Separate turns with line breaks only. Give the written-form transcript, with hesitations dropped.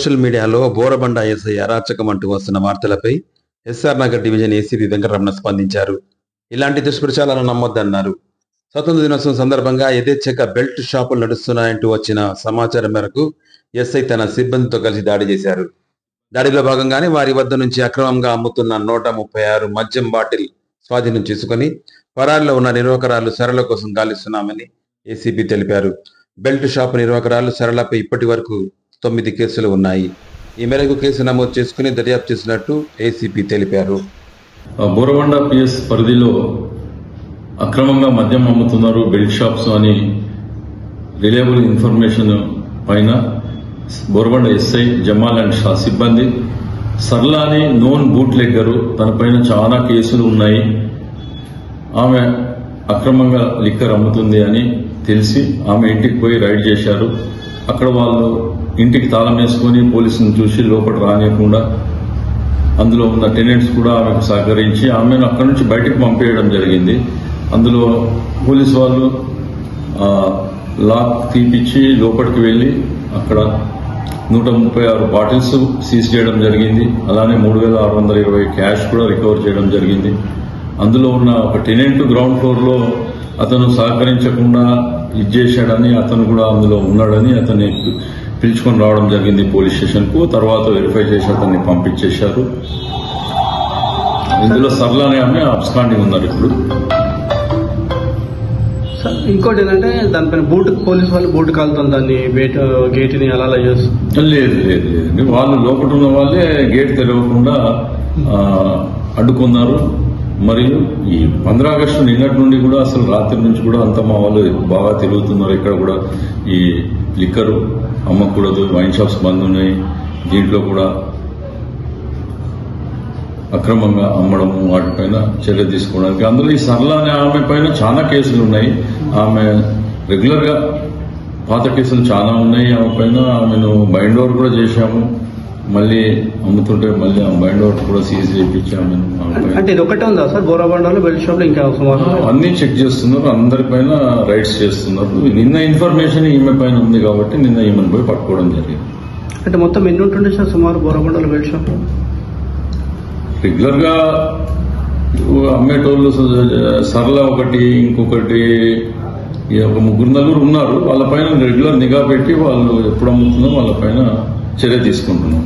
Social మీడియాలో Borabanda SI అరాచకం అంటూ వస్తున్న వార్తలపై SR Nagar division ACP Venkataramana స్పందించారు. ఇలాంటి దుష్ప్రచారాలను నమ్మొద్దన్నారు. స్వతంత్ర దినోత్సవం సందర్భంగా యథేచ్ఛగా బెల్ట్ షాపులు నడుస్తున్నాయంటూ వచ్చిన సమాచారం మేరకు ఎస్ఐ తన సిబ్బందితో కలిసి దాడి చేశారు. దాడిలో భాగంగానే వారి వద్ద నుంచి అక్రమంగా అమ్ముతున్న 136 మద్యం బాటిల్ స్వాధీనం చేసుకుని పరారిలో ఉన్న నిర్వాహకురాలు సరళ కోసం గాలిస్తున్నామని ఏసీపీ తెలిపారు. బెల్ట్ షాపు నిర్వాహకురాలు సరళపై ఇప్పటి వరకు 9 కేసులు ఉన్నాయి. ఈ మేరకు కేసు నమోదు చేసుకుని దర్యాప్తు చేసినట్టు ఏసీపీ తెలిపారు.
బోరబండ పిఎస్ పరిధిలో అక్రమంగా మద్యం అమ్ముతున్నారు బెల్ట్ షాప్స్ అని రిలయబుల్ ఇన్ఫర్మేషన్ పైన బోరబండ ఎస్ఐ జమాల్ అండ్ షా సిబ్బంది సర్ల అని నోన్ బూట్ లెగ్గరు, తనపైన చాలా కేసులు ఉన్నాయి, ఆమె అక్రమంగా లిక్కర్ అమ్ముతుంది అని తెలిసి ఆమె ఇంటికి పోయి రైడ్ చేశారు. అక్కడ వాళ్ళు ఇంటికి తాళం వేసుకుని పోలీసులను చూసి లోపల రానియకుండా అందులో ఉన్న టెనెంట్స్ కూడా ఆమెకు సహకరించి ఆమెను అక్కడి నుంచి బయటకు పంపేయడం జరిగింది. అందులో పోలీసు వాళ్ళు లాక్ తీపిచ్చి లోపలికి వెళ్లి అక్కడ 136 బాటిల్స్ సీజ్ చేయడం జరిగింది. అలానే 3620 క్యాష్ కూడా రికవర్ చేయడం జరిగింది. అందులో ఉన్న ఒక టెనెంట్ గ్రౌండ్ ఫ్లోర్ లో అతను సహకరించకుండా చేశాడని, అతను కూడా అందులో ఉన్నాడని అతన్ని పిలుచుకొని రావడం జరిగింది పోలీస్ స్టేషన్ కు. తర్వాత వెరిఫై చేసి అతన్ని పంపించేశారు. ఇందులో సర్ల అనే ఆమె అబ్స్కాండింగ్ ఉన్నారు ఇప్పుడు.
ఇంకోటి ఏంటంటే దానిపైన బూట్ పోలీసు వాళ్ళు బూట్ కాలుతుంది, దాన్ని గేట్ని అలా చేస్తారు.
లేదు లేదు లేదు, వాళ్ళు లోపల ఉన్న వాళ్ళే గేట్ తెరవకుండా అడ్డుకున్నారు. మరియు ఈ 15 ఆగస్టు నిన్నటి నుండి కూడా అసలు రాత్రి నుంచి కూడా అంతా మా వాళ్ళు బాగా తిరుగుతున్నారు. ఇక్కడ కూడా ఈ లిక్కర్ అమ్మకూడదు, వైన్ షాప్స్ బంద్ ఉన్నాయి, దీంట్లో కూడా అక్రమంగా అమ్మడం వాటిపైన చర్య తీసుకోవడానికి. అందులో ఈ సరళ అనే ఆమె పైన చాలా కేసులు ఉన్నాయి. ఆమె రెగ్యులర్ గా పాత కేసులు చాలా ఉన్నాయి ఆమె పైన. ఆమెను బైండ్ ఓవర్ కూడా చేశాము. మళ్ళీ అమ్ముతుంటే మళ్ళీ ఆ బైండ్ ఓవర్ కూడా సీజ్ చేయించాము.
అంటే ఇది ఒకటే ఉందా సార్ బోరబండలో బెల్ట్ షాప్ లో? ఇంకా
అన్ని చెక్ చేస్తున్నారు, అందరిపైన రైడ్స్ చేస్తున్నారు. నిన్న ఇన్ఫర్మేషన్ ఈమె పైన ఉంది కాబట్టి నిన్న ఈమెను పోయి పట్టుకోవడం జరిగింది.
అంటే మొత్తం ఎన్ని ఉంటుండే సార్ సుమారు బోరబండలో బెల్ట్ షాప్?
రెగ్యులర్ గా అమ్మేటోళ్ళు సరళ ఒకటి, ఇంకొకటి ఒక 3-4 ఉన్నారు. వాళ్ళపైన రెగ్యులర్ నిఘా పెట్టి వాళ్ళు ఎప్పుడు అమ్ముతుందో వాళ్ళపైన చర్య తీసుకుంటున్నాం.